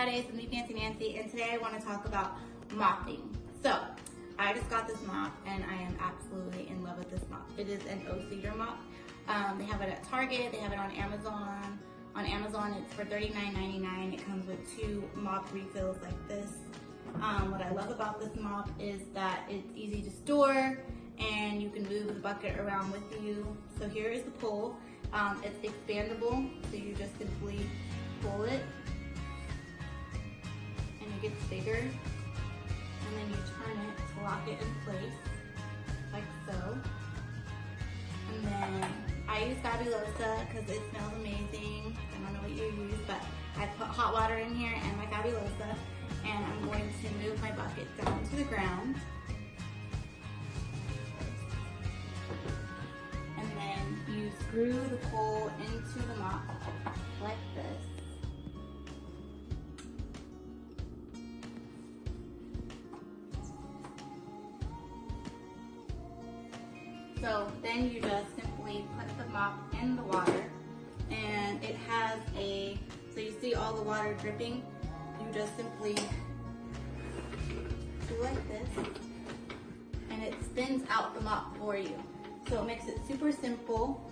Fridays with me, Fancy Nancy, and today I want to talk about mopping. So, I just got this mop and I am absolutely in love with this mop. It is an O-Cedar mop. They have it at Target, they have it on Amazon. On Amazon it's for $39.99. It comes with 2 mop refills like this. What I love about this mop is that it's easy to store and you can move the bucket around with you. So here is the pull. It's expandable, so you just simply pull it and it gets bigger, and then you turn it to lock it in place like so. And then I use Fabulosa because it smells amazing. I don't know what you use, but I put hot water in here and my Fabulosa, and I'm going to move my bucket down to the ground. And then you screw the pole into the mop like this. So then you just simply put the mop in the water, and it has so you see all the water dripping, you just simply do like this, and it spins out the mop for you. So it makes it super simple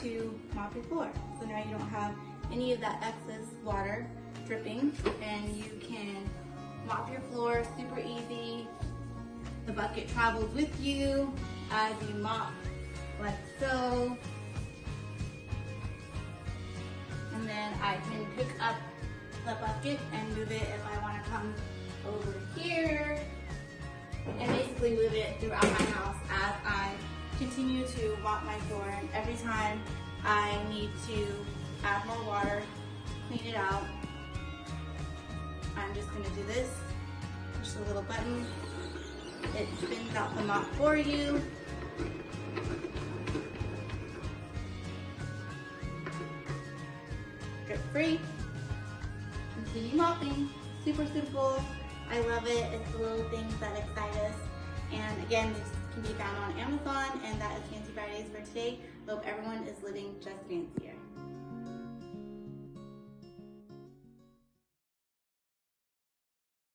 to mop your floor. So now you don't have any of that excess water dripping, and you can mop your floor super easy. The bucket travels with you as you mop like so. And then I can pick up the bucket and move it if I want to come over here, and basically move it throughout my house as I continue to mop my floor. And every time I need to add more water, clean it out, I'm just going to do this, push the little button. It spins out the mop for you. Drip free. Continue mopping. Super simple. I love it. It's the little things that excite us. And again, this can be found on Amazon, and that is Fancy Fridays for today. Hope everyone is living just fancier.